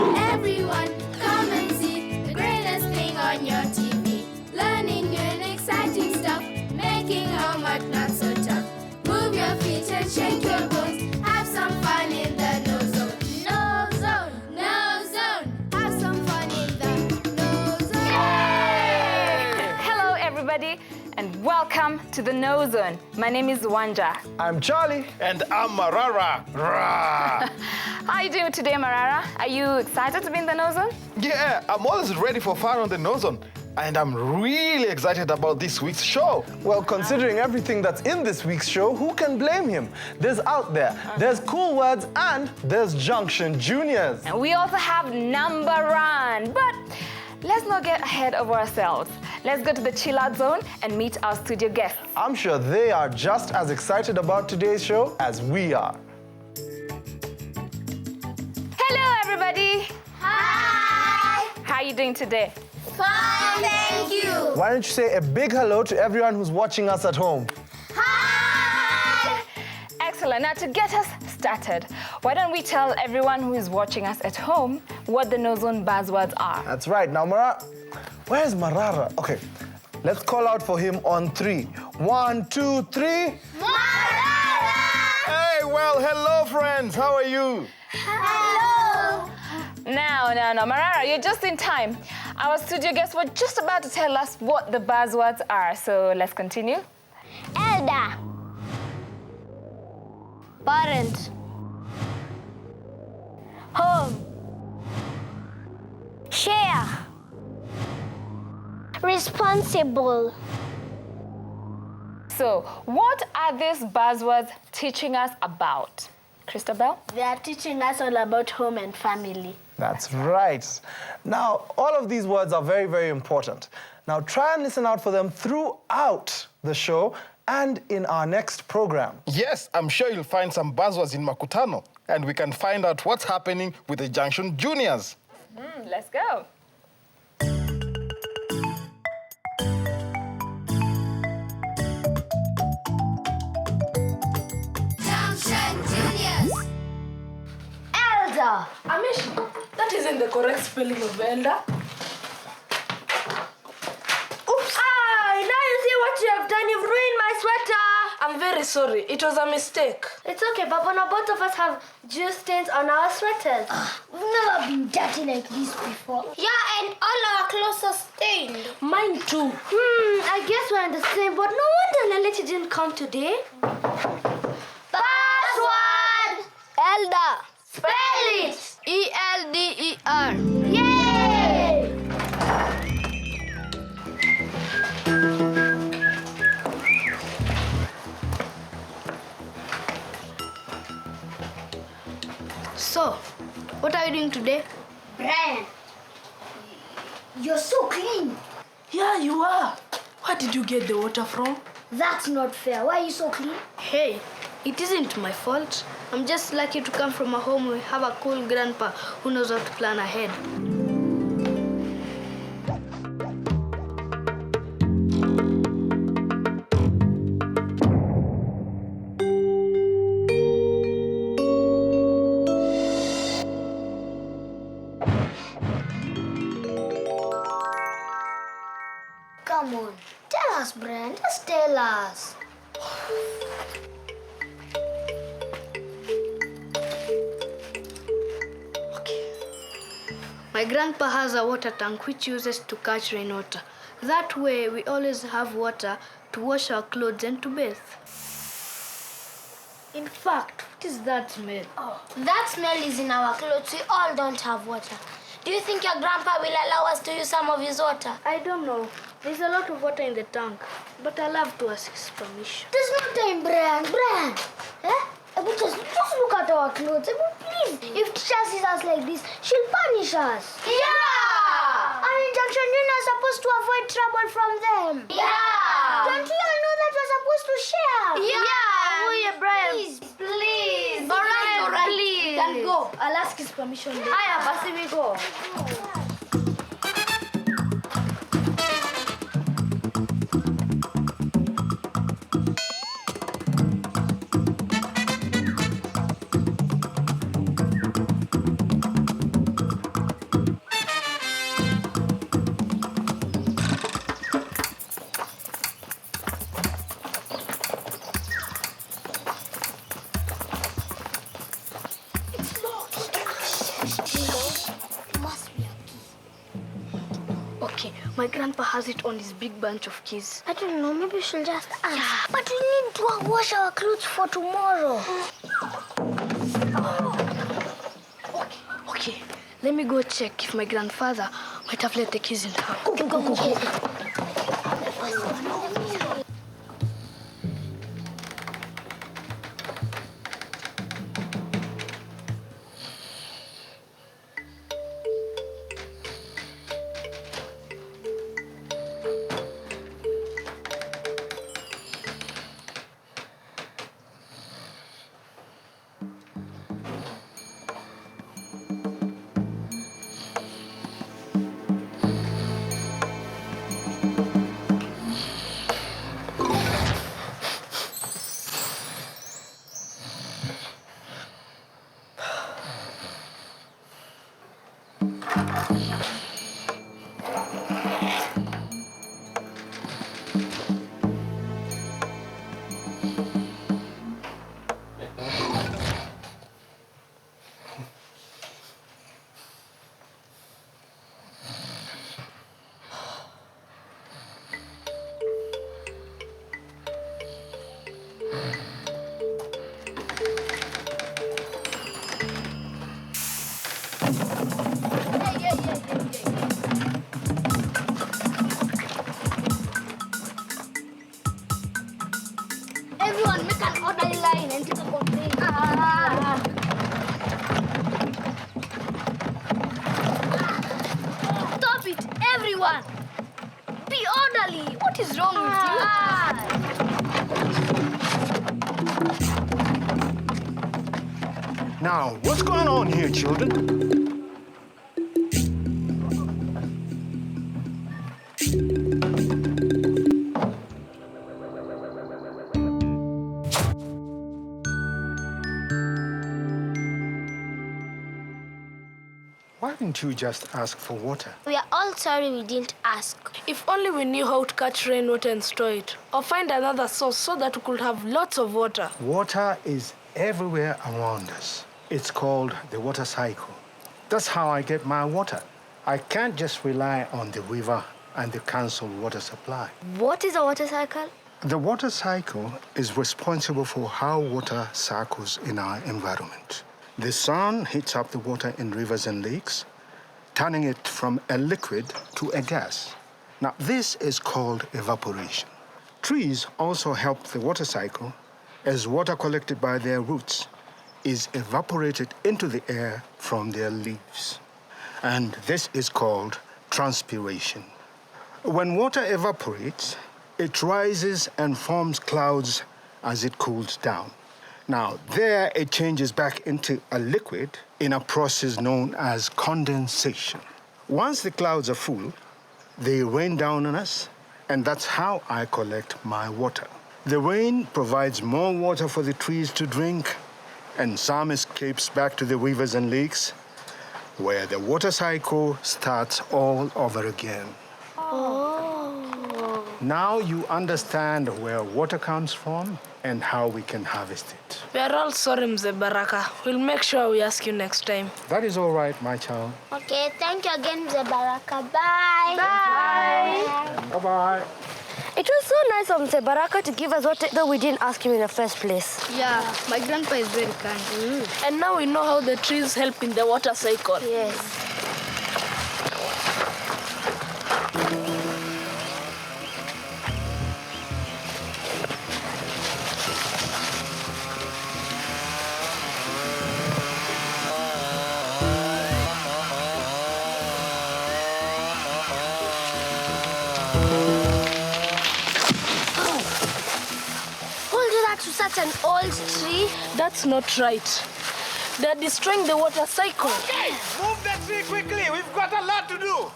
Everyone, come and see the greatest thing on your TV. Learning new and exciting stuff, making homework not so tough. Move your feet and shake your bones. Have some fun in the KnowZone. KnowZone, KnowZone. Have some fun in the KnowZone. Yay! Hello, everybody, and welcome to the KnowZone. My name is Wanja. I'm Charlie. And I'm Marara. Rah. How are you doing today, Marara? Are you excited to be in the KnowZone? Yeah, I'm always ready for fun on the KnowZone. And I'm really excited about this week's show. Well, considering everything that's in this week's show, who can blame him? There's Out There, there's Cool Words, and there's Junction Juniors. And we also have Number Run. But let's not get ahead of ourselves. Let's go to the chill out zone and meet our studio guests. I'm sure they are just as excited about today's show as we are. Hello, everybody. Hi. How are you doing today? Fine, thank you. Why don't you say a big hello to everyone who's watching us at home? Hi. Excellent. Now, to get us started, why don't we tell everyone who is watching us at home what the KnowZone buzzwords are? That's right. Now, where's Marara? Okay, let's call out for him on 3. 1, 2, 3. Marara. Hey, well, hello, friends. How are you? Hello. Now, Marara, you're just in time. Our studio guests were just about to tell us what the buzzwords are, so let's continue. Elder. Parent. Home. Share. Responsible. So, what are these buzzwords teaching us about? Christabel? They are teaching us all about home and family. That's right. Now, all of these words are very, very important. Now, try and listen out for them throughout the show and in our next program. Yes, I'm sure you'll find some buzzwords in makutano, and we can find out what's happening with the Junction Juniors. Let's go. Junction Juniors. Elder. Amish, that isn't the correct spelling of elder. Oops! Ah, now you see what you have done. You've ruined my sweater. I'm very sorry. It was a mistake. It's okay, Papa. Now both of us have juice stains on our sweaters. We've never been dirty like this before. Yeah, and all our clothes are stained. Mine too. I guess we're in the same boat. No wonder Leleti didn't come today. Password! Elder. Spell it! E-L-D-E-R. Yay! So, what are you doing today? Brian, you're so clean. Yeah, you are. Where did you get the water from? That's not fair. Why are you so clean? Hey, it isn't my fault. I'm just lucky to come from a home where we have a cool grandpa who knows how to plan ahead. Come on. Tell us, Brian. Just tell us. My grandpa has a water tank which uses to catch rainwater. That way, we always have water to wash our clothes and to bathe. In fact, what is that smell? That smell is in our clothes. We all don't have water. Do you think your grandpa will allow us to use some of his water? I don't know. There's a lot of water in the tank, but I'll have to ask his permission. There's no time, Brian. Brian! Eh? Just look at our clothes. Please. If teacher sees us like this, she'll punish us. Yeah! And in Junction, you're not supposed to avoid trouble from them. Yeah! Don't you all know that we're supposed to share? Yeah! Oh, yeah, Brian. Please. All right, please. We can go. I'll ask his permission. Hiya, Basi, we go. My grandpa has it on his big bunch of keys. I don't know, maybe we should just ask. Yeah, but we need to wash our clothes for tomorrow. Okay, let me go check if my grandfather might have left the keys in the house. Go. Everyone, make an orderly line and take a complaint. Stop it, everyone! Be orderly! What is wrong with you? Now, what's going on here, children? Why didn't you just ask for water? We are all sorry we didn't ask. If only we knew how to catch rainwater and store it, or find another source so that we could have lots of water. Water is everywhere around us. It's called the water cycle. That's how I get my water. I can't just rely on the river and the council water supply. What is a water cycle? The water cycle is responsible for how water circles in our environment. The sun heats up the water in rivers and lakes, turning it from a liquid to a gas. Now, this is called evaporation. Trees also help the water cycle, as water collected by their roots is evaporated into the air from their leaves. And this is called transpiration. When water evaporates, it rises and forms clouds as it cools down. Now, there it changes back into a liquid in a process known as condensation. Once the clouds are full, they rain down on us, and that's how I collect my water. The rain provides more water for the trees to drink, and some escapes back to the rivers and lakes, where the water cycle starts all over again. Oh. Now you understand where water comes from and how we can harvest it. We are all sorry, Mzee Baraka. We'll make sure we ask you next time. That is all right, my child. Okay, thank you again, Mzee Baraka. Bye. Bye. Bye-bye. It was so nice of Mzee Baraka to give us what though we didn't ask him in the first place. Yeah, my grandpa is very kind. And now we know how the trees help in the water cycle. Yes. Such an old tree. That's not right. They're destroying the water cycle. Okay, move that tree quickly. We've got a lot to do.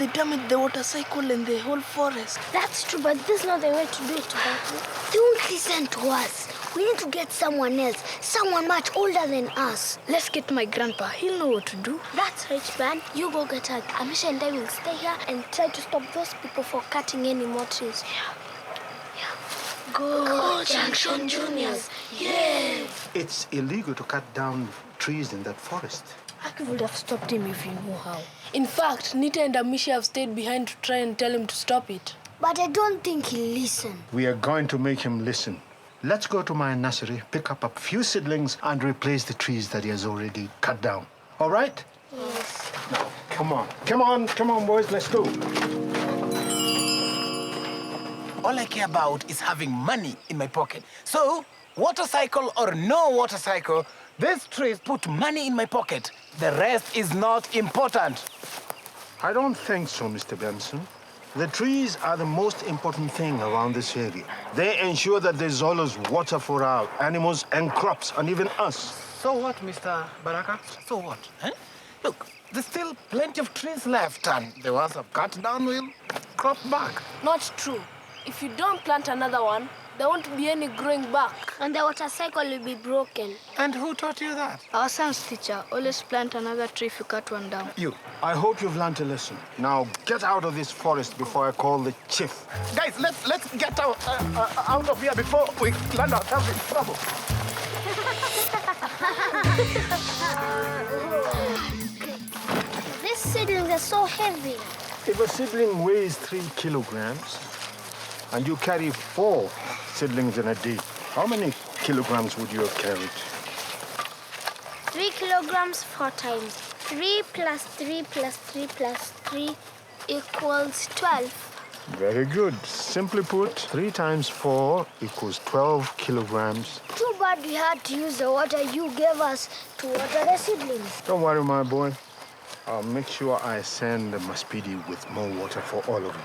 they damaged the water cycle and the whole forest. That's true, but this is not the way to do it, Baraka. Don't listen to us. We need to get someone else, someone much older than us. Let's get my grandpa. He'll know what to do. That's right, man. You go get her. Amisha and I will stay here and try to stop those people for cutting any more trees. Go, Junction Juniors. Yeah. It's illegal to cut down trees in that forest. I would have stopped him if he knew how. In fact, Nita and Amisha have stayed behind to try and tell him to stop it. But I don't think he'll listen. We are going to make him listen. Let's go to my nursery, pick up a few seedlings, and replace the trees that he has already cut down. All right? Yes. Now, come on, boys, let's go. All I care about is having money in my pocket. So, water cycle or no water cycle, these trees put money in my pocket. The rest is not important. I don't think so, Mr. Benson. The trees are the most important thing around this area. They ensure that there's always water for our animals and crops, and even us. So what, Mr. Baraka? So what? Huh? Look, there's still plenty of trees left, and the ones I've cut down will crop back. Not true. If you don't plant another one, there won't be any growing back. And the water cycle will be broken. And who taught you that? Our science teacher, always plant another tree if you cut one down. You. I hope you've learned a lesson. Now, get out of this forest before I call the chief. Guys, let's get out of here before we land ourselves in trouble. These seedlings are so heavy. If a seedling weighs 3 kilograms, and you carry 4 seedlings in a day, how many kilograms would you have carried? 3 kilograms 4 times. 3 plus 3 plus 3 plus 3 equals 12. Very good. Simply put, 3 times 4 equals 12 kilograms. Too bad we had to use the water you gave us to water the seedlings. Don't worry, my boy. I'll make sure I send the Maspidi with more water for all of you.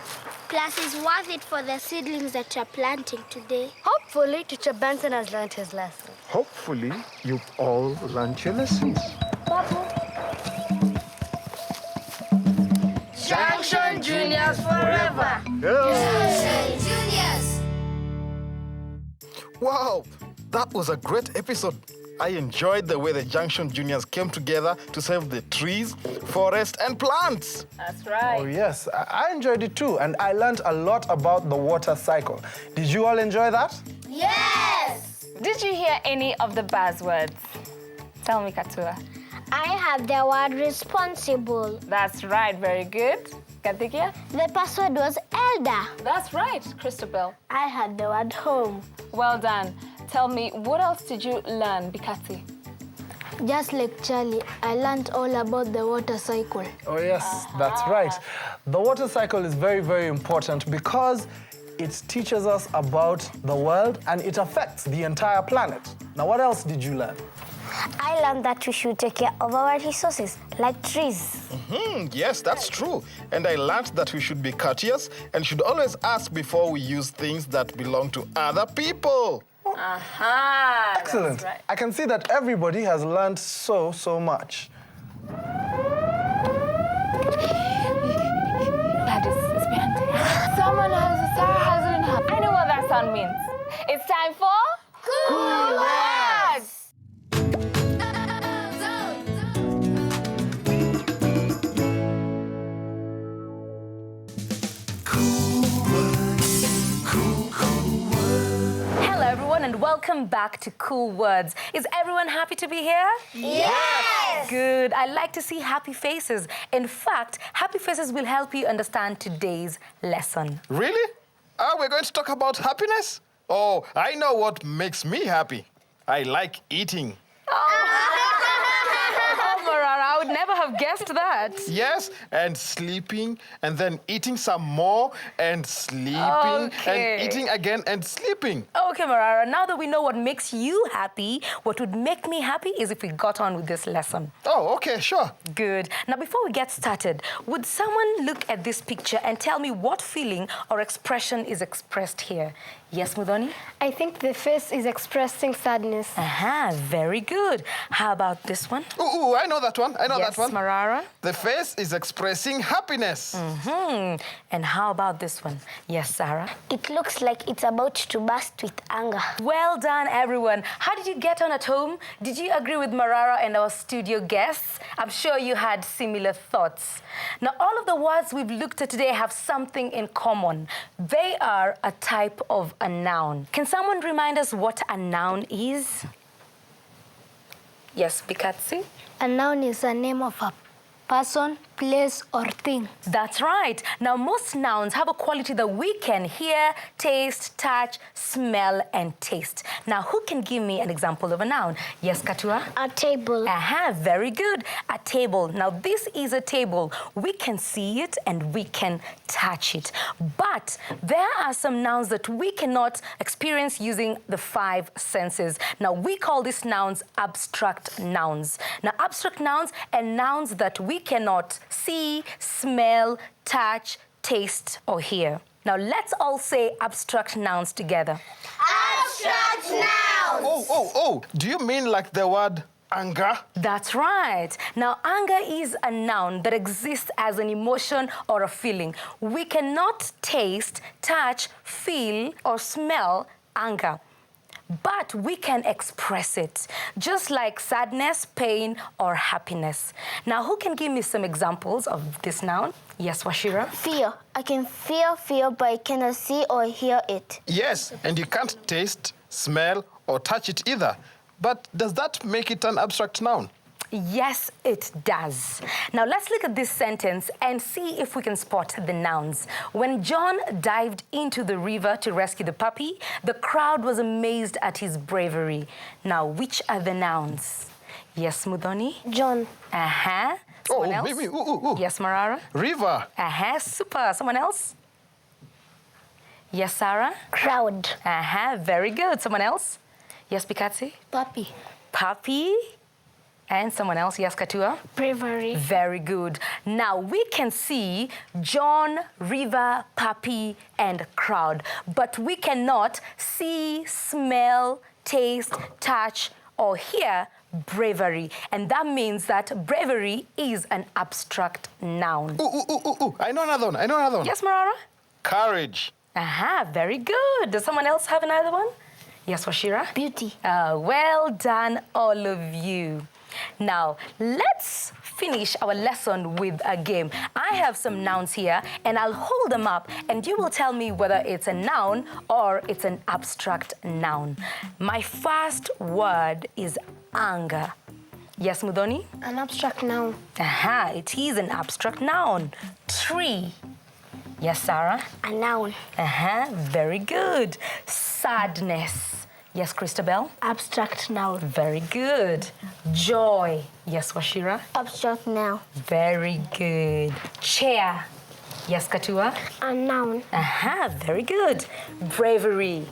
Plus, it's worth it for the seedlings that you're planting today. Hopefully, Teacher Benson has learned his lesson. Hopefully, you've all learned your lessons. Junction Juniors forever! Junction Juniors. Wow, that was a great episode. I enjoyed the way the Junction Juniors came together to save the trees, forest, and plants. That's right. Oh, yes. I enjoyed it too, and I learned a lot about the water cycle. Did you all enjoy that? Yes. Did you hear any of the buzzwords? Tell me, Katua. I have the word responsible. That's right. Very good. Katikia? The password was elder. That's right, Christabel. I had the word home. Well done. Tell me, what else did you learn, Bikati? Just like Charlie, I learned all about the water cycle. Oh, yes, that's right. The water cycle is very, very important because it teaches us about the world and it affects the entire planet. Now, what else did you learn? I learned that we should take care of our resources, like trees. Yes, that's true. And I learned that we should be courteous and should always ask before we use things that belong to other people. Aha! Excellent. Right. I can see that everybody has learned so much. That is behind there. Someone has a Sarah has it in her. I know what that sound means. It's time for Cool Words! And welcome back to Cool Words. Is everyone happy to be here? Yes! Good. I like to see happy faces. In fact, happy faces will help you understand today's lesson. Really? We're going to talk about happiness? Oh, I know what makes me happy. I like eating. Oh, Marara, I would never have guessed that. Yes, and sleeping, and then eating some more, and sleeping, and eating again, and sleeping. Okay, Marara, now that we know what makes you happy, what would make me happy is if we got on with this lesson. Oh, okay, sure. Good. Now, before we get started, would someone look at this picture and tell me what feeling or expression is expressed here? Yes, Mudoni? I think the face is expressing sadness. Very good. How about this one? Ooh, I know that one. I know Yes, that one. Marara. The face is expressing happiness. And how about this one? Yes, Sarah. It looks like it's about to burst with anger. Well done, everyone. How did you get on at home? Did you agree with Marara and our studio guests? I'm sure you had similar thoughts. Now, all of the words we've looked at today have something in common. They are a type of a noun. Can someone remind us what a noun is? Yes, Bikatsi? A noun is a name of a person, place, or thing. That's right. Now, most nouns have a quality that we can hear, taste, touch, smell, and taste. Now, who can give me an example of a noun? Yes, Katua? A table. Aha, very good. A table. Now, this is a table. We can see it and we can touch it. But there are some nouns that we cannot experience using the 5 senses. Now, we call these nouns abstract nouns. Now, abstract nouns and nouns that we cannot see, smell, touch, taste, or hear. Now, let's all say abstract nouns together. Abstract nouns. Oh. Do you mean like the word anger? That's right. Now, anger is a noun that exists as an emotion or a feeling. We cannot taste, touch, feel, or smell anger, but we can express it, just like sadness, pain, or happiness. Now, who can give me some examples of this noun? Yes, Washira? Fear. I can feel fear, but I cannot see or hear it. Yes, and you can't taste, smell, or touch it either. But does that make it an abstract noun? Yes, it does. Now, let's look at this sentence and see if we can spot the nouns. When John dived into the river to rescue the puppy, the crowd was amazed at his bravery. Now, which are the nouns? Yes, Mudhoni? John. Aha. Someone else? Maybe. Ooh. Yes, Marara? River. Aha, super. Someone else? Yes, Sarah? Crowd. Aha, very good. Someone else? Yes, Pikatsi? Puppy. Puppy. And someone else? Yes, Katua? Bravery. Very good. Now, we can see John, river, puppy, and crowd. But we cannot see, smell, taste, touch, or hear bravery. And that means that bravery is an abstract noun. Ooh. I know another one. Yes, Marara? Courage. Aha, very good. Does someone else have another one? Yes, Washira? Beauty. Well done, all of you. Now, let's finish our lesson with a game. I have some nouns here, and I'll hold them up, and you will tell me whether it's a noun or it's an abstract noun. My first word is anger. Yes, Mudhoni? An abstract noun. Aha, it is an abstract noun. Tree. Yes, Sarah? A noun. Aha, very good. Sadness. Yes, Christabel? Abstract noun. Very good. Joy. Yes, Washira? Abstract noun. Very good. Chair. Yes, Katua? A noun. Aha, very good. Bravery.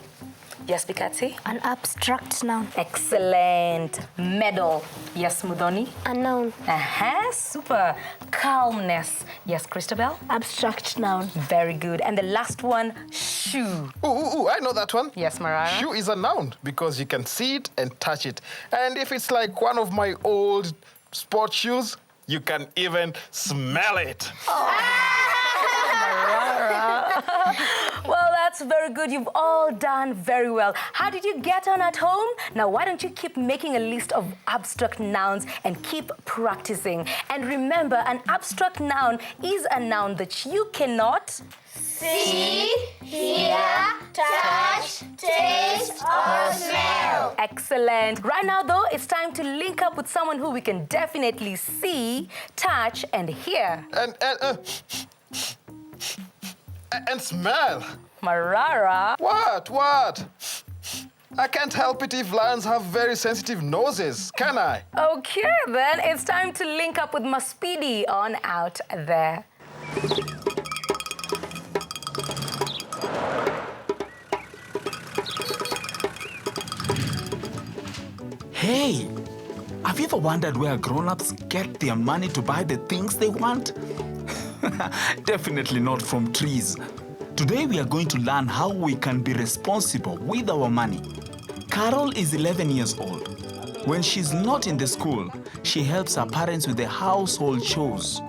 Yes, Bikatsi? An abstract noun. Excellent. Medal. Yes, Mudhoni? A noun. Aha, super. Calmness. Yes, Christabel? Abstract noun. Very good. And the last one, shoe. Ooh, I know that one. Yes, Mariah? Shoe is a noun because you can see it and touch it. And if it's like one of my old sports shoes, you can even smell it. Well, that's very good. You've all done very well. How did you get on at home? Now, why don't you keep making a list of abstract nouns and keep practicing? And remember, an abstract noun is a noun that you cannot See, hear, touch, taste, or smell. Excellent. Right now, though, it's time to link up with someone who we can definitely see, touch, and hear. And smell. Marara. What? I can't help it if lions have very sensitive noses, can I? Okay, then it's time to link up with Maspidi on out there. Hey, have you ever wondered where grown-ups get their money to buy the things they want? Definitely not from trees. Today we are going to learn how we can be responsible with our money. Carol is 11 years old. When she's not in the school, she helps her parents with the household chores.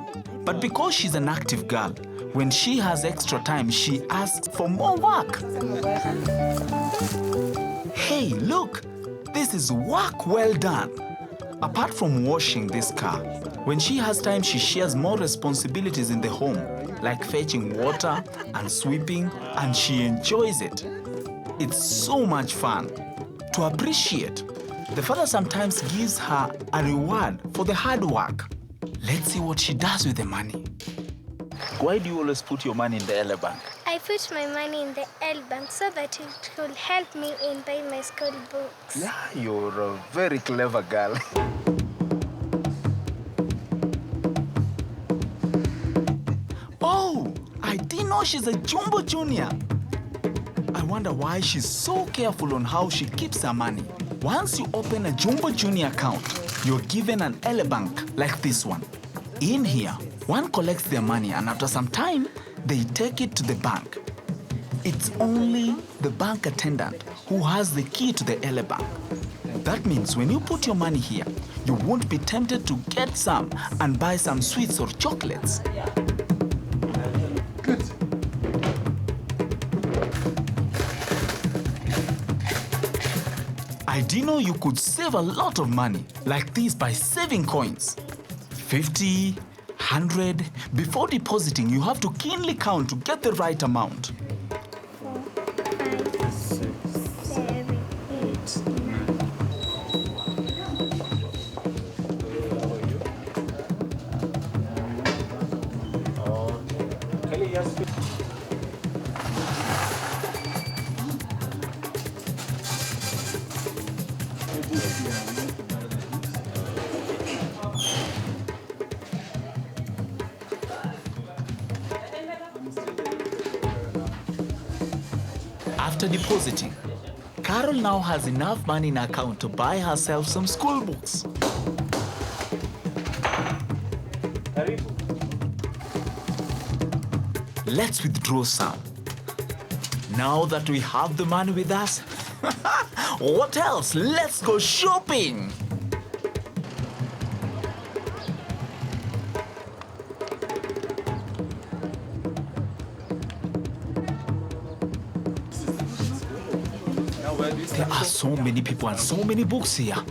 But because she's an active girl, when she has extra time, she asks for more work. Hey, look, this is work well done. Apart from washing this car, when she has time, she shares more responsibilities in the home, like fetching water and sweeping, and she enjoys it. It's so much fun. To appreciate, the father sometimes gives her a reward for the hard work. Let's see what she does with the money. Why do you always put your money in the L bank? I put my money in the L bank so that it will help me in buying my school books. Yeah, you're a very clever girl. Oh, I didn't know she's a Jumbo Junior. I wonder why she's so careful on how she keeps her money. Once you open a Jumbo Junior account, you're given an L bank like this one. In here, one collects their money and after some time, they take it to the bank. It's only the bank attendant who has the key to the L bank. That means when you put your money here, you won't be tempted to get some and buy some sweets or chocolates. Good. I didn't know you could save a lot of money like this by saving coins. 50, 100. Before depositing, you have to keenly count to get the right amount. 4, 5, 6, 7, 8, 9. After depositing, Carol now has enough money in her account to buy herself some school books. Let's withdraw some. Now that we have the money with us, what else? Let's go shopping! There are so many people and so many books here.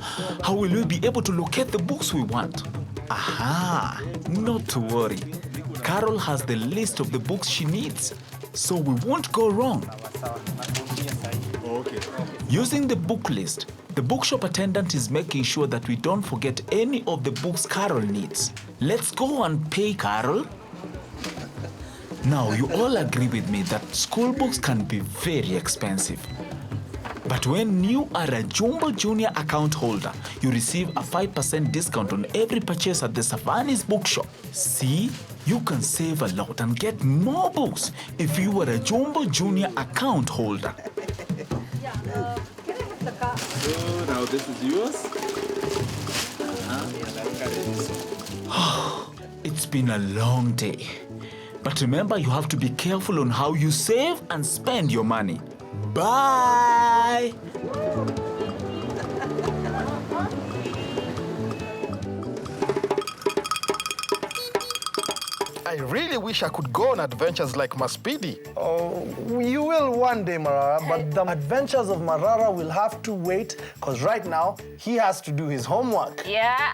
How will we be able to locate the books we want? Aha! Not to worry. Carol has the list of the books she needs, so we won't go wrong. Using the book list, the bookshop attendant is making sure that we don't forget any of the books Carol needs. Let's go and pay Carol. Now, you all agree with me that school books can be very expensive. But when you are a Jumbo Junior account holder, you receive a 5% discount on every purchase at the Savani's bookshop. See, you can save a lot and get more books if you are a Jumbo Junior account holder. So now this is yours. It's been a long day. But remember, you have to be careful on how you save and spend your money. Bye! I really wish I could go on adventures like Maspidi. Oh, you will one day, Marara, but the adventures of Marara will have to wait because right now he has to do his homework. Yeah,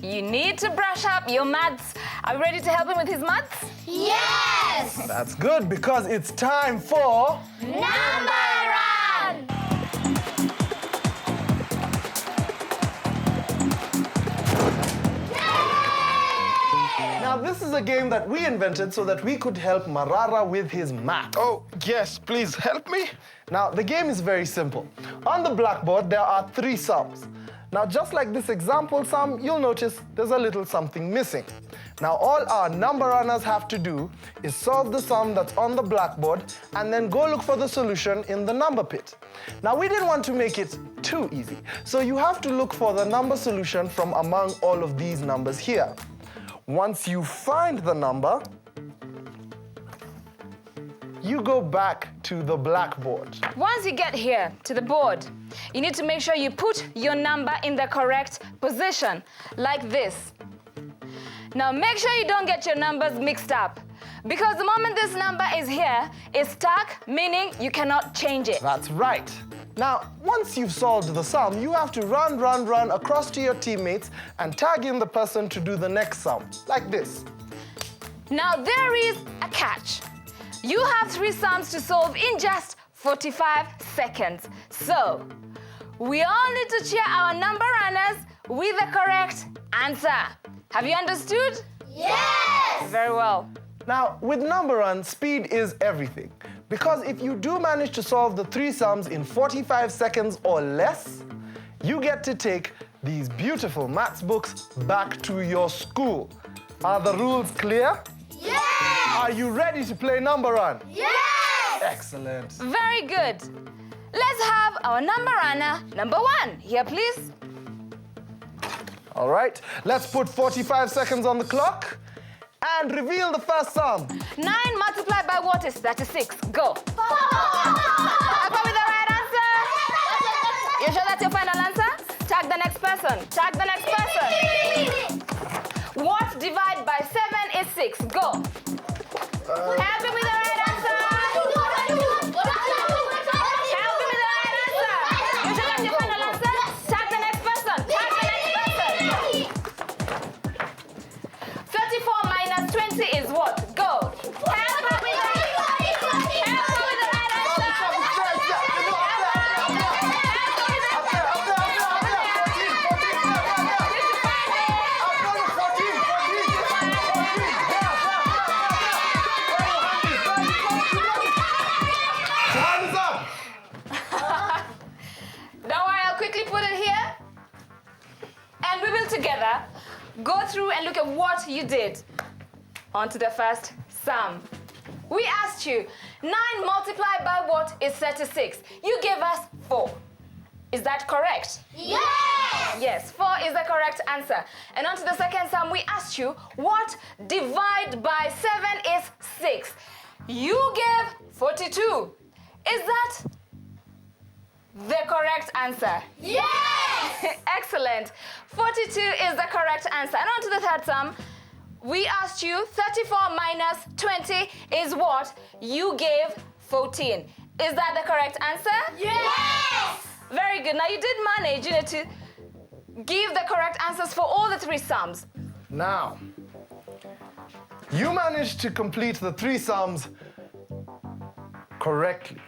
you need to brush up your maths. Are you ready to help him with his maths? Yes! That's good because it's time for... Number Run! Now, this is a game that we invented so that we could help Marara with his math. Oh, yes, please help me. Now, the game is very simple. On the blackboard, there are 3 sums. Now, just like this example sum, you'll notice there's a little something missing. Now, all our number runners have to do is solve the sum that's on the blackboard and then go look for the solution in the number pit. Now, we didn't want to make it too easy, so you have to look for the number solution from among all of these numbers here. Once you find the number, you go back to the blackboard. Once you get here to the board, you need to make sure you put your number in the correct position, like this. Now make sure you don't get your numbers mixed up, because the moment this number is here, it's stuck, meaning you cannot change it. That's right. Now, once you've solved the sum, you have to run across to your teammates and tag in the person to do the next sum, like this. Now there is a catch. You have 3 sums to solve in just 45 seconds. So, we all need to cheer our number runners with the correct answer. Have you understood? Yes! Very well. Now, with number run, speed is everything. Because if you do manage to solve the 3 sums in 45 seconds or less, you get to take these beautiful maths books back to your school. Are the rules clear? Yes! Are you ready to play number run? Yes! Excellent. Very good. Let's have our number runner number 1. Here, please. All right, let's put 45 seconds on the clock and reveal the first sum. 9 multiplied by what is 36? Go. Happy with the right answer? You sure that's your final answer? Tag the next person. Tag the next person. What divided by 7 is 6? Go. Happy with the right answer? Happy with the right answer? You sure that's your final answer? Tag the next person. Tag the next person. 34 minus 20 is what? Go. Happy with the right answer? Hands up! Don't worry, I'll quickly put it here. And we will together go through and look at what you did. On to the first sum. We asked you, 9 multiplied by what is 36? You gave us 4. Is that correct? Yes! Yes, 4 is the correct answer. And on to the second sum, we asked you, what divided by 7 is 6? You gave 42. Is that the correct answer? Yes! Excellent. 42 is the correct answer. And on to the third sum, we asked you 34 minus 20 is what? You gave 14. Is that the correct answer? Yes! Very good. Now you did manage, to give the correct answers for all the 3 sums. Now, you managed to complete the 3 sums correctly.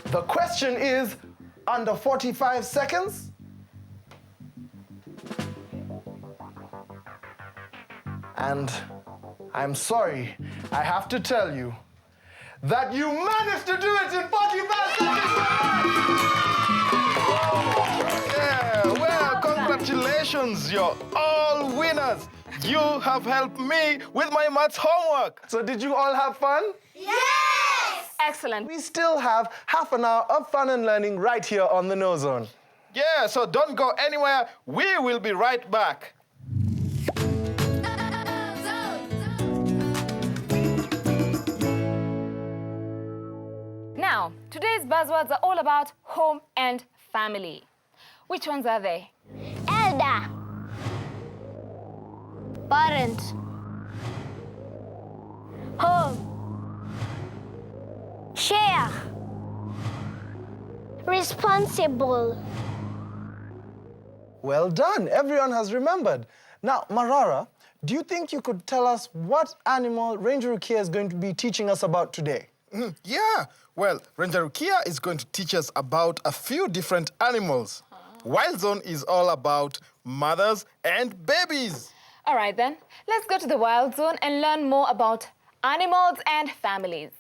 The question is, under 45 seconds? And I'm sorry, I have to tell you that you managed to do it in 45 seconds! Yeah, well, congratulations, you're all winners. You have helped me with my maths homework. So did you all have fun? Yes! Excellent. We still have half an hour of fun and learning right here on the KnowZone. Yeah, so don't go anywhere. We will be right back. Now, today's buzzwords are all about home and family. Which ones are they? Elder. Parent. Home. Share. Responsible. Well done, everyone has remembered. Now, Marara, do you think you could tell us what animal Ranger Rukia is going to be teaching us about today? Yeah, well, Ranger Rukia is going to teach us about a few different animals. Wild Zone is all about mothers and babies. All right, then. Let's go to the Wild Zone and learn more about animals and families.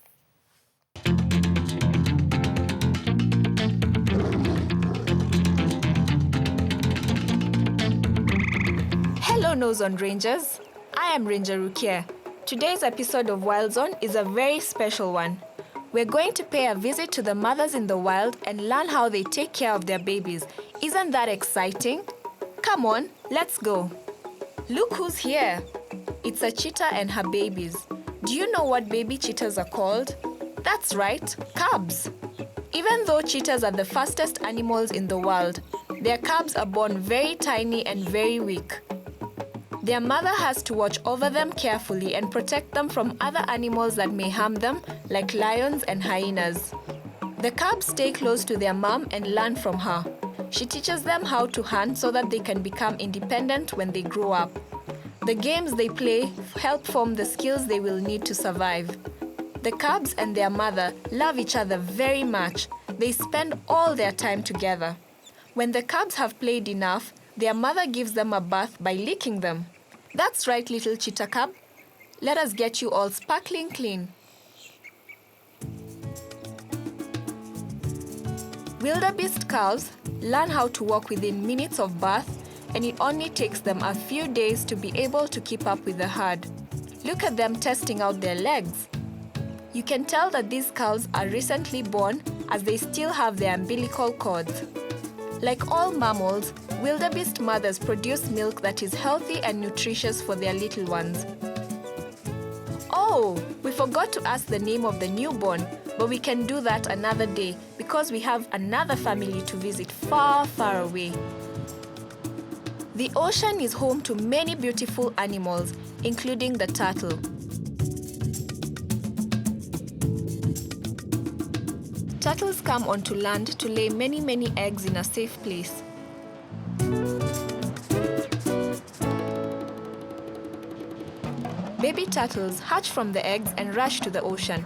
Hello, KnowZone Rangers. I am Ranger Rukia. Today's episode of Wild Zone is a very special one. We're going to pay a visit to the mothers in the wild and learn how they take care of their babies. Isn't that exciting? Come on, let's go. Look who's here. It's a cheetah and her babies. Do you know what baby cheetahs are called? That's right, cubs. Even though cheetahs are the fastest animals in the world, their cubs are born very tiny and very weak. Their mother has to watch over them carefully and protect them from other animals that may harm them, like lions and hyenas. The cubs stay close to their mom and learn from her. She teaches them how to hunt so that they can become independent when they grow up. The games they play help form the skills they will need to survive. The cubs and their mother love each other very much. They spend all their time together. When the cubs have played enough, their mother gives them a bath by licking them. That's right, little cheetah cub. Let us get you all sparkling clean. Wildebeest cows learn how to walk within minutes of birth, and it only takes them a few days to be able to keep up with the herd. Look at them testing out their legs. You can tell that these cows are recently born as they still have their umbilical cords. Like all mammals, wildebeest mothers produce milk that is healthy and nutritious for their little ones. Oh, we forgot to ask the name of the newborn, but we can do that another day because we have another family to visit far, far away. The ocean is home to many beautiful animals, including the turtle. Turtles come onto land to lay many, many eggs in a safe place. Baby turtles hatch from the eggs and rush to the ocean.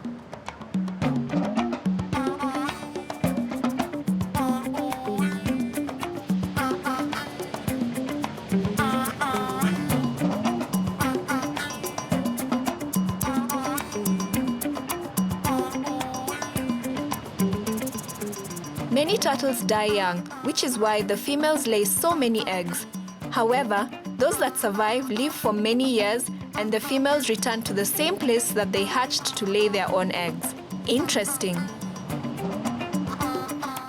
Many turtles die young, which is why the females lay so many eggs. However, those that survive live for many years, and the females return to the same place that they hatched to lay their own eggs. Interesting.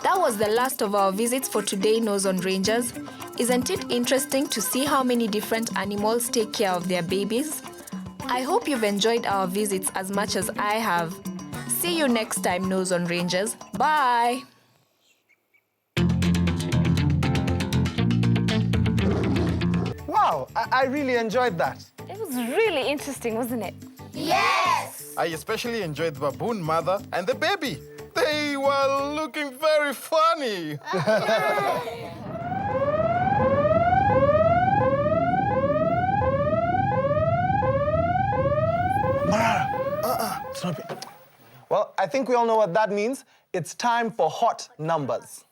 That was the last of our visits for today, KnowZone Rangers. Isn't it interesting to see how many different animals take care of their babies? I hope you've enjoyed our visits as much as I have. See you next time, KnowZone Rangers. Bye! Wow, I really enjoyed that. It was really interesting, wasn't it? Yes! I especially enjoyed the baboon mother and the baby. They were looking very funny. Stop it. Well, I think we all know what that means. It's time for hot numbers.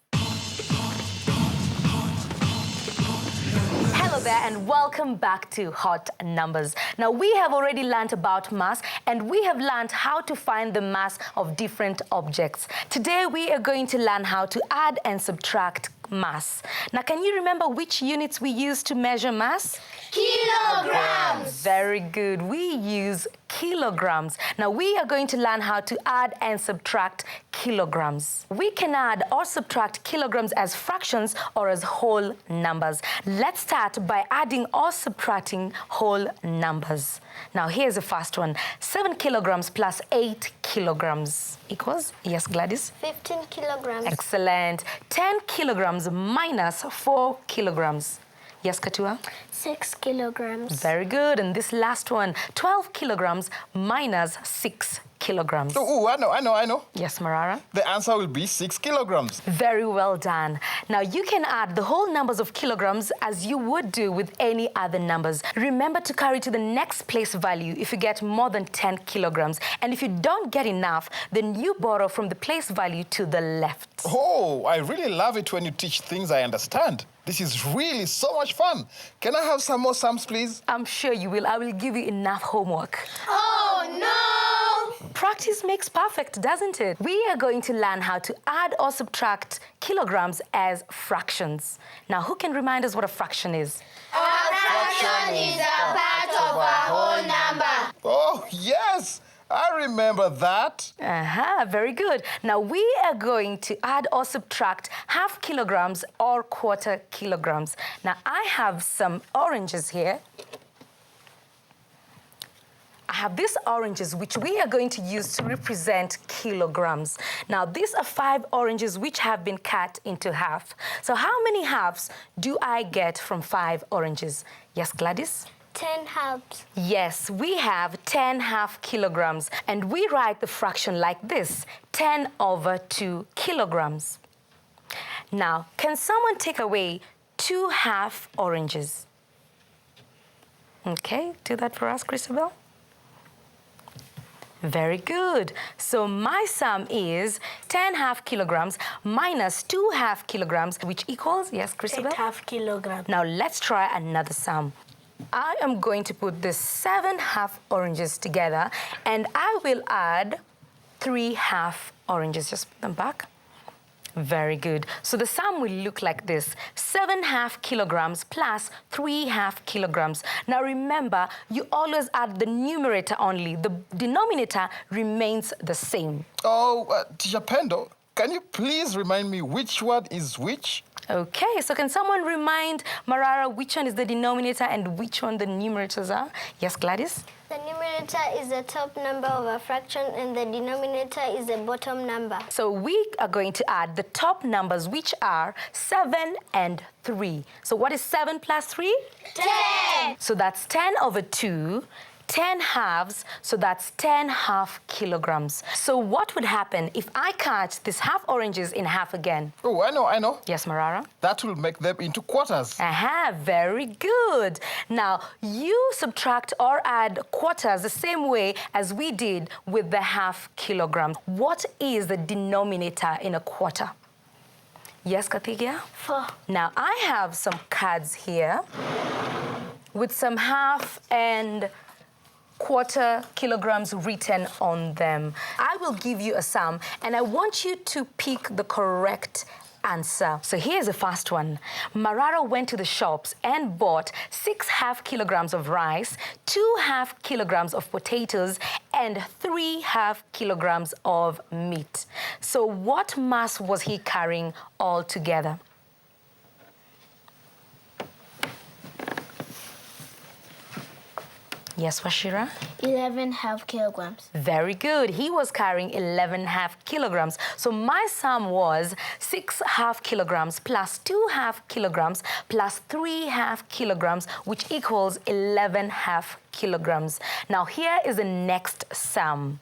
Hello there and welcome back to Hot Numbers. Now we have already learned about mass and we have learned how to find the mass of different objects. Today we are going to learn how to add and subtract mass. Now can you remember which units we use to measure mass? Kilograms! Very good. We use kilograms. Now we are going to learn how to add and subtract kilograms. We can add or subtract kilograms as fractions or as whole numbers. Let's start by adding or subtracting whole numbers. Now here's the first one. 7 kilograms plus 8 kilograms equals, yes, Gladys? 15 kilograms. Excellent. 10 kilograms minus 4 kilograms. Yes, Katua? 6 kilograms. Very good. And this last one, 12 kilograms minus 6 kilograms. Oh, I know. Yes, Marara? The answer will be 6 kilograms. Very well done. Now, you can add the whole numbers of kilograms as you would do with any other numbers. Remember to carry to the next place value if you get more than 10 kilograms. And if you don't get enough, then you borrow from the place value to the left. Oh, I really love it when you teach things I understand. This is really so much fun. Can I have some more sums, please? I'm sure you will. I will give you enough homework. Oh, no! Practice makes perfect, doesn't it? We are going to learn how to add or subtract kilograms as fractions. Now, who can remind us what a fraction is? A fraction is a part of a whole number. Oh, yes! I remember that. Very good. Now, we are going to add or subtract half kilograms or quarter kilograms. Now, I have some oranges here. A have these oranges, which we are going to use to represent kilograms. Now, these are 5 oranges which have been cut into half. So how many halves do I get from 5 oranges? Yes, Gladys? 10 halves. Yes, we have 10 half kilograms, and we write the fraction like this, 10 over 2 kilograms. Now, can someone take away 2 half oranges? Okay, do that for us, Christabel. Very good. So my sum is 10 half kilograms minus 2 half kilograms, which equals, yes, Christabel? 8 half kilograms. Now let's try another sum. I am going to put the 7 half oranges together, and I will add 3 half oranges. Just put them back. Very good. So the sum will look like this: 7 half kilograms plus 3 half kilograms. Now remember, you always add the numerator only. The denominator remains the same. Oh, Teacher Pendo, can you please remind me which one is which? Okay, so can someone remind Marara which one is the denominator and which one the numerators are? Yes, Gladys? The numerator is the top number of a fraction and the denominator is the bottom number. So we are going to add the top numbers, which are 7 and 3. So what is 7 plus 3? 10! So that's 10 over 2. 10 halves, so that's 10 half kilograms. So what would happen if I cut these half oranges in half again? Oh, I know. Yes, Marara? That will make them into quarters. Aha, very good. Now, you subtract or add quarters the same way as we did with the half kilogram. What is the denominator in a quarter? Yes, Katigia? 4. Now, I have some cards here with some half and quarter kilograms written on them. I will give you a sum, and I want you to pick the correct answer. So here's the first one. Marara went to the shops and bought 6 half kilograms of rice, 2 half kilograms of potatoes, and 3 half kilograms of meat. So what mass was he carrying all together? Yes, Washira? 11 half kilograms. Very good. He was carrying 11 half kilograms. So my sum was 6 half kilograms plus 2 half kilograms plus 3 half kilograms, which equals 11 half kilograms. Now here is the next sum.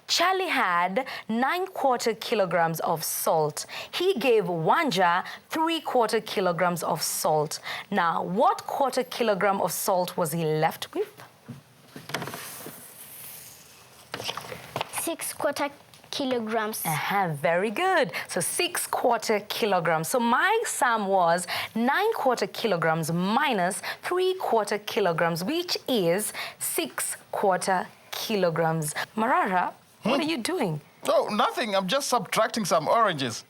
Charlie had 9/4 kilograms of salt. He gave Wanja 3/4 kilograms of salt. Now, what quarter kilogram of salt was he left with? 6/4 kilograms. Very good. So 6/4 kilograms. So my sum was 9/4 kilograms minus 3/4 kilograms, which is 6/4 kilograms. Marara, what are you doing? Oh, nothing. I'm just subtracting some oranges.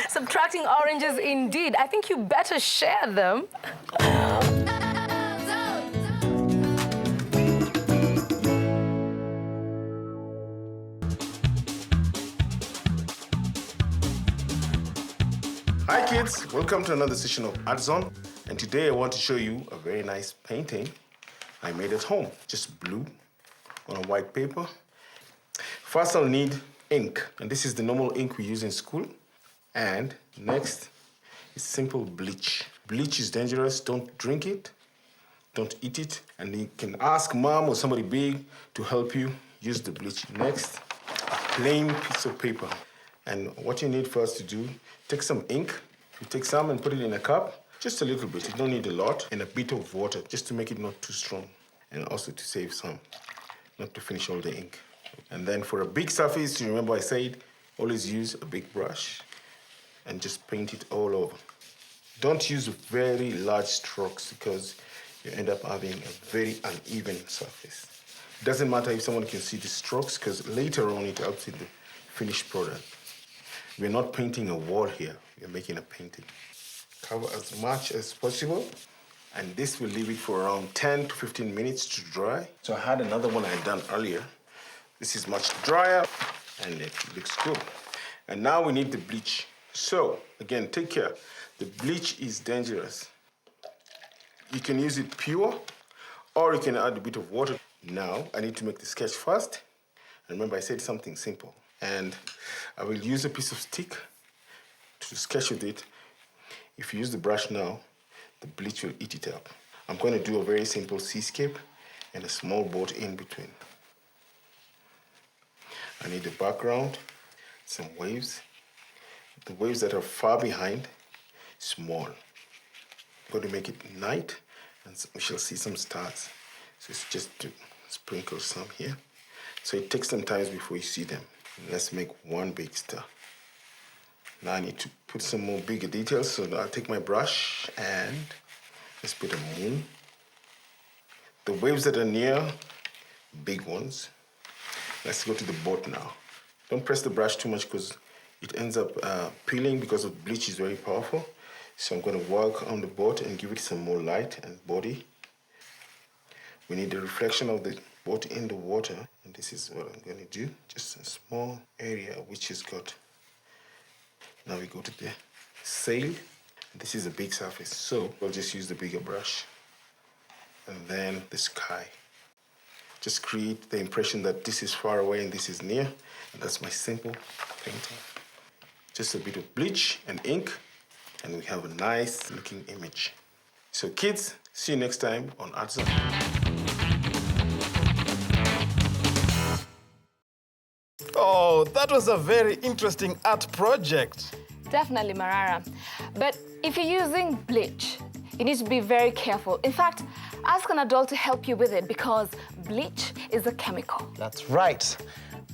Subtracting oranges indeed. I think you better share them. Hi kids, welcome to another session of ArtZone, and today I want to show you a very nice painting I made at home. Just blue on a white paper. First I'll need ink, and this is the normal ink we use in school. And next is simple bleach. Bleach is dangerous, don't drink it, don't eat it, and you can ask mom or somebody big to help you use the bleach. Next, a plain piece of paper. And what you need first to do, take some ink. You take some and put it in a cup, just a little bit. You don't need a lot. And a bit of water, just to make it not too strong. And also to save some, not to finish all the ink. And then for a big surface, you remember I said, always use a big brush and just paint it all over. Don't use very large strokes because you end up having a very uneven surface. It doesn't matter if someone can see the strokes because later on it helps in the finished product. We're not painting a wall here, we're making a painting. Cover as much as possible, and this will leave it for around 10 to 15 minutes to dry. So I had another one I had done earlier. This is much drier, and it looks good. And now we need the bleach. So, again, take care. The bleach is dangerous. You can use it pure, or you can add a bit of water. Now, I need to make the sketch first. Remember, I said something simple. And I will use a piece of stick to sketch with it. If you use the brush now, the bleach will eat it up. I'm going to do a very simple seascape and a small boat in between. I need a background, some waves. The waves that are far behind, small. I'm going to make it night, and we shall see some stars. So it's just to sprinkle some here. So it takes some time before you see them. Let's make one big star. Now I need to put some more bigger details, so I'll take my brush and let's put a moon. The waves that are near, big ones. Let's go to the boat now. Don't press the brush too much because it ends up peeling because the bleach is very powerful. So I'm going to work on the boat and give it some more light and body. We need the reflection of the boat in the water. And this is what I'm going to do. Just a small area which has got. Now we go to the sail. This is a big surface, so we'll just use the bigger brush. And then the sky. Just create the impression that this is far away and this is near. And that's my simple painting. Just a bit of bleach and ink, and we have a nice looking image. So kids, see you next time on ArtZone. Oh, that was a very interesting art project. Definitely, Marara. But if you're using bleach, you need to be very careful. In fact, ask an adult to help you with it because bleach is a chemical. That's right.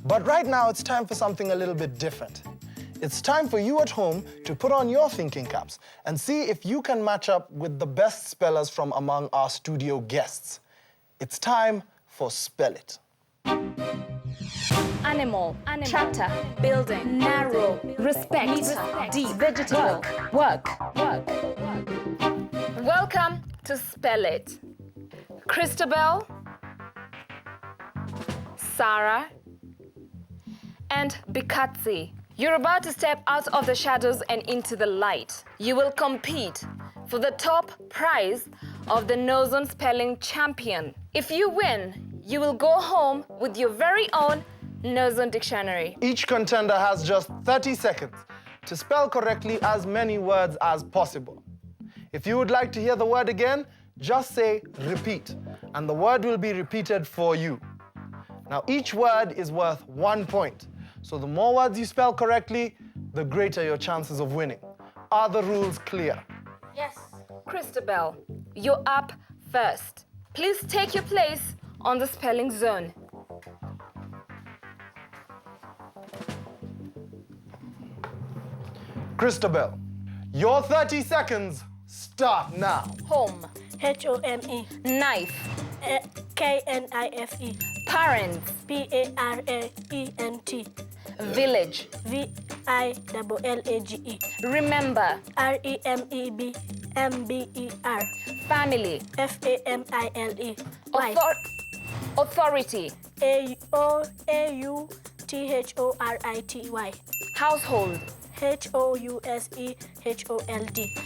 But right now, it's time for something a little bit different. It's time for you at home to put on your thinking caps and see if you can match up with the best spellers from among our studio guests. It's time for Spell It. Animal, tractor, building, narrow, respect, deep, vegetable, work. Welcome to Spell It. Christabel, Sarah, and Bikatsi. You're about to step out of the shadows and into the light. You will compete for the top prize of the KnowZone Spelling Champion. If you win, you will go home with your very own KnowZone dictionary. Each contender has just 30 seconds to spell correctly as many words as possible. If you would like to hear the word again, just say repeat, and the word will be repeated for you. Now, each word is worth 1 point. So the more words you spell correctly, the greater your chances of winning. Are the rules clear? Yes. Christabel, you're up first. Please take your place on the spelling zone. Christabel, your 30 seconds start now. Home. Home. Knife. Knife. Parents. Parent. Village. Village. Remember. Remember. Family. Family. Authority. Authority. Household. Household.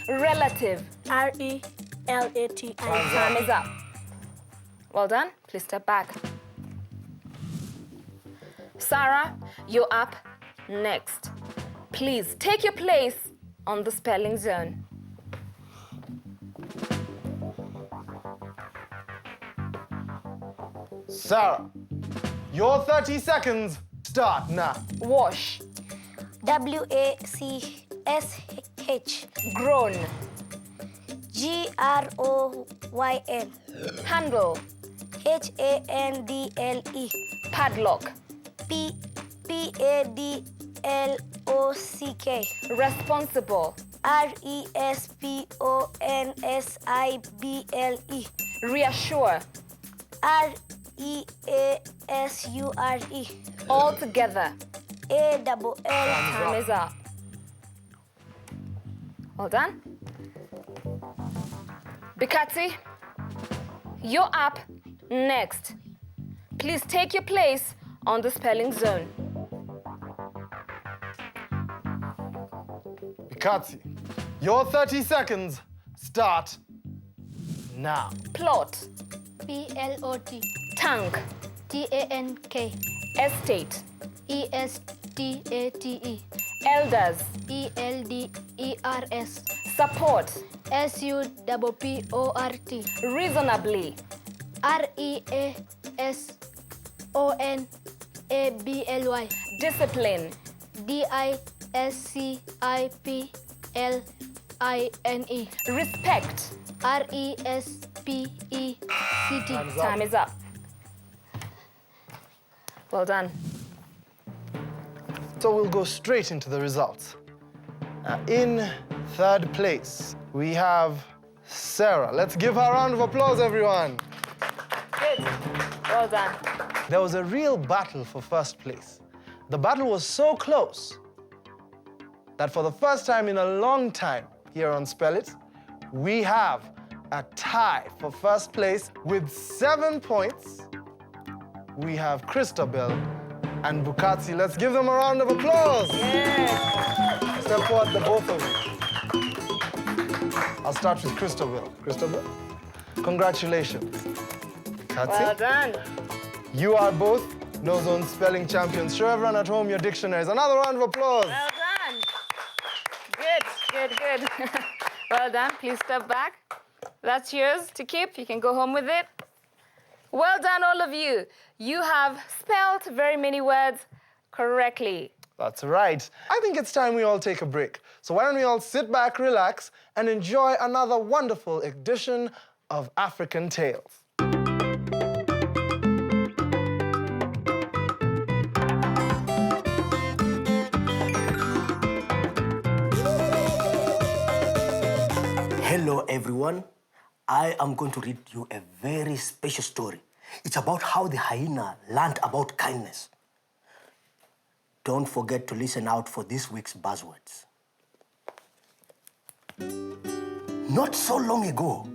Relative. Relati. Time is up. Well done. Please step back. Sarah, you're up next. Please take your place on the spelling zone. Sarah, your 30 seconds start now. Wash. WACSH. Grown. GROYN. Handle. HANDLE. Padlock. PADLOCK. Responsible. RESPONSIBLE. Reassure. REASURE. All together. ALL. Time is up. Well done. Bikatsi, you're up next. Please take your place on the spelling zone. Bikatsi, your 30 seconds start now. Plot. Plot. Tank. Tank. Estate. Estate. Elders. Elders. Support. Support. Reasonably. Reasonably. Discipline. Discipline. Respect. Respect. Time is up. Well done. So we'll go straight into the results. In third place, we have Sarah. Let's give her a round of applause, everyone. Good. Well done. There was a real battle for first place. The battle was so close that for the first time in a long time here on Spell It, we have a tie for first place with 7 points. We have Christabel and Bukatsi. Let's give them a round of applause. Yeah. Step forward, the both of you. I'll start with Christabel. Christabel, congratulations. Bukatsi, Well done. you are both KnowZone spelling champions. Show everyone at home your dictionaries. Another round of applause. Well done. Good, good, good. Well done. Please step back. That's yours to keep. You can go home with it. Well done, all of you. You have spelled very many words correctly. That's right. I think it's time we all take a break. So why don't we all sit back, relax, and enjoy another wonderful edition of African Tales. Hello, everyone. I am going to read you a very special story. It's about how the hyena learned about kindness. Don't forget to listen out for this week's buzzwords. Not so long ago,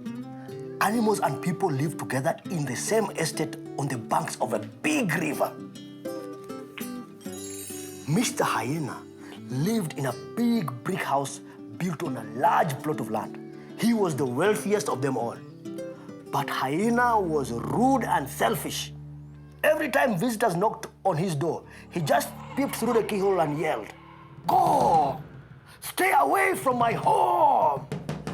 animals and people lived together in the same estate on the banks of a big river. Mr. Hyena lived in a big brick house built on a large plot of land. He was the wealthiest of them all. But Hyena was rude and selfish. Every time visitors knocked on his door, he just peeped through the keyhole and yelled, "Go! Stay away from my home!"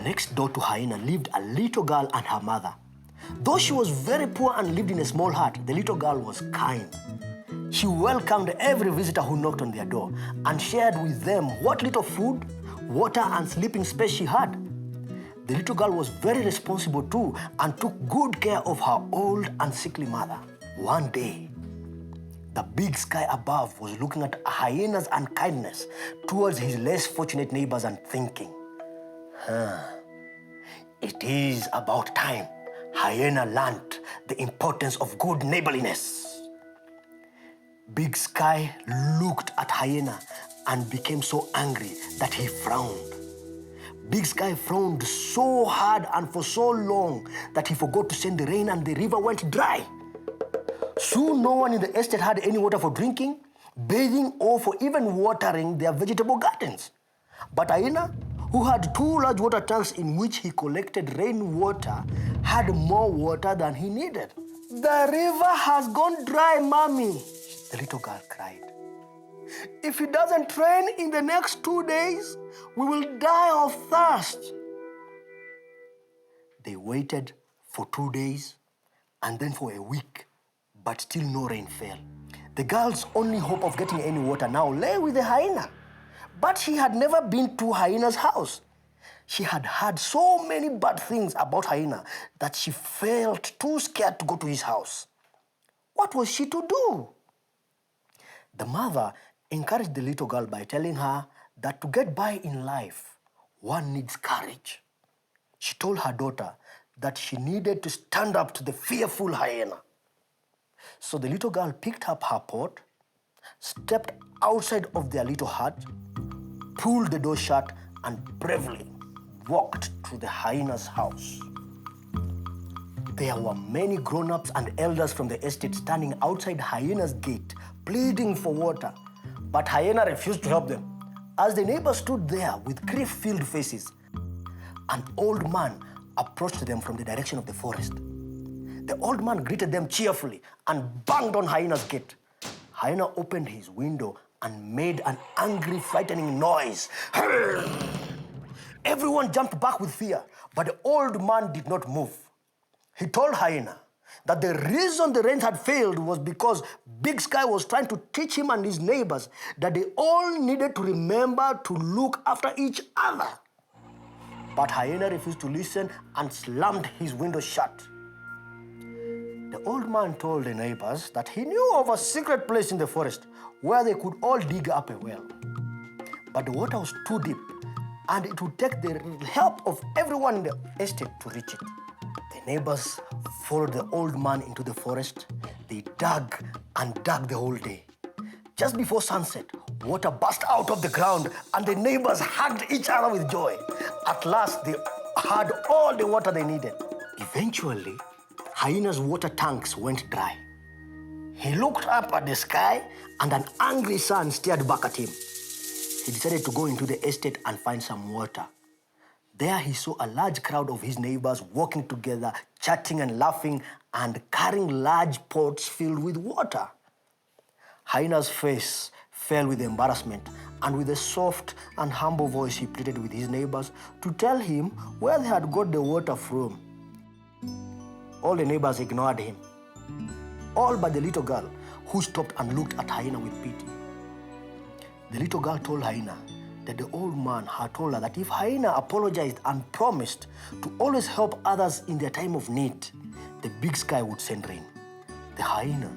Next door to Hyena lived a little girl and her mother. Though she was very poor and lived in a small hut, the little girl was kind. She welcomed every visitor who knocked on their door and shared with them what little food, water, and sleeping space she had. The little girl was very responsible too and took good care of her old and sickly mother. One day, the big sky above was looking at Hyena's unkindness towards his less fortunate neighbors and thinking, it is about time Hyena learned the importance of good neighborliness. Big Sky looked at Hyena and became so angry that he frowned. Big Sky frowned so hard and for so long that he forgot to send the rain and the river went dry. Soon no one in the estate had any water for drinking, bathing, or for even watering their vegetable gardens. But Hyena, who had 2 large water tanks in which he collected rainwater, had more water than he needed. "The river has gone dry, Mommy," the little girl cried. "If it doesn't rain in the next 2 days, we will die of thirst." They waited for 2 days and then for a week, but still no rain fell. The girl's only hope of getting any water now lay with the hyena. But she had never been to Hyena's house. She had heard so many bad things about Hyena that she felt too scared to go to his house. What was she to do? The mother encouraged the little girl by telling her that to get by in life, one needs courage. She told her daughter that she needed to stand up to the fearful hyena. So the little girl picked up her pot, stepped outside of their little hut, pulled the door shut, and bravely walked through the hyena's house. There were many grown-ups and elders from the estate standing outside Hyena's gate, pleading for water. But Hyena refused to help them. As the neighbors stood there with grief-filled faces, an old man approached them from the direction of the forest. The old man greeted them cheerfully and banged on Hyena's gate. Hyena opened his window and made an angry, frightening noise. Everyone jumped back with fear, but the old man did not move. He told Hyena that the reason the rain had failed was because Big Sky was trying to teach him and his neighbors that they all needed to remember to look after each other. But Hyena refused to listen and slammed his window shut. The old man told the neighbors that he knew of a secret place in the forest where they could all dig up a well. But the water was too deep, and it would take the help of everyone in the estate to reach it. The neighbors followed the old man into the forest. They dug and dug the whole day. Just before sunset, water burst out of the ground, and the neighbors hugged each other with joy. At last, they had all the water they needed. Eventually, Hyena's water tanks went dry. He looked up at the sky, and an angry sun stared back at him. He decided to go into the estate and find some water. There he saw a large crowd of his neighbors walking together, chatting and laughing, and carrying large pots filled with water. Hyena's face fell with embarrassment, and with a soft and humble voice he pleaded with his neighbors to tell him where they had got the water from. All the neighbors ignored him, all but the little girl, who stopped and looked at Hyena with pity. The little girl told Hyena that the old man had told her that if Hyena apologized and promised to always help others in their time of need, the Big Sky would send rain. The Hyena,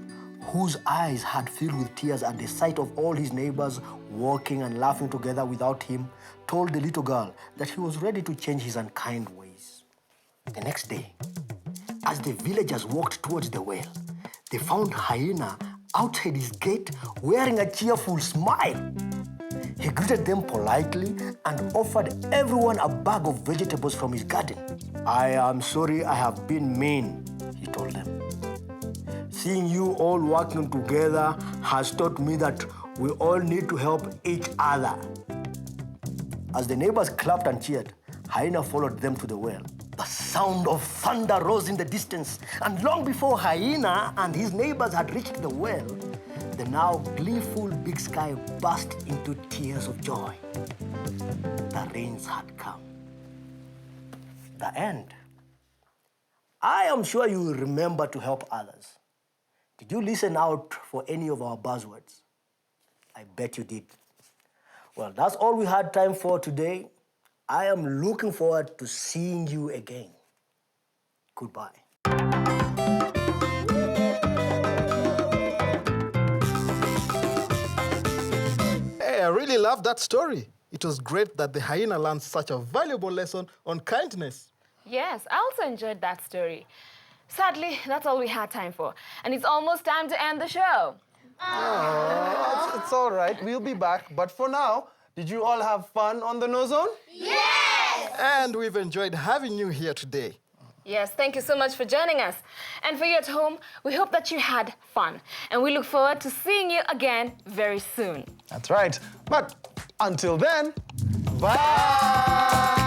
whose eyes had filled with tears at the sight of all his neighbors walking and laughing together without him, told the little girl that he was ready to change his unkind ways. The next day, as the villagers walked towards the well, they found Hyena outside his gate wearing a cheerful smile. He greeted them politely and offered everyone a bag of vegetables from his garden. "I am sorry I have been mean," he told them. "Seeing you all working together has taught me that we all need to help each other." As the neighbors clapped and cheered, Hyena followed them to the well. The sound of thunder rose in the distance, and long before Hyena and his neighbors had reached the well, the now gleeful Big Sky burst into tears of joy. The rains had come. The end. I am sure you will remember to help others. Did you listen out for any of our buzzwords? I bet you did. Well, that's all we had time for today. I am looking forward to seeing you again. Goodbye. Hey, I really loved that story. It was great that the hyena learned such a valuable lesson on kindness. Yes, I also enjoyed that story. Sadly, that's all we had time for. And it's almost time to end the show. It's all right. We'll be back. But for now, did you all have fun on the KnowZone? Yes! And we've enjoyed having you here today. Yes, thank you so much for joining us. And for you at home, we hope that you had fun. And we look forward to seeing you again very soon. That's right. But until then, bye!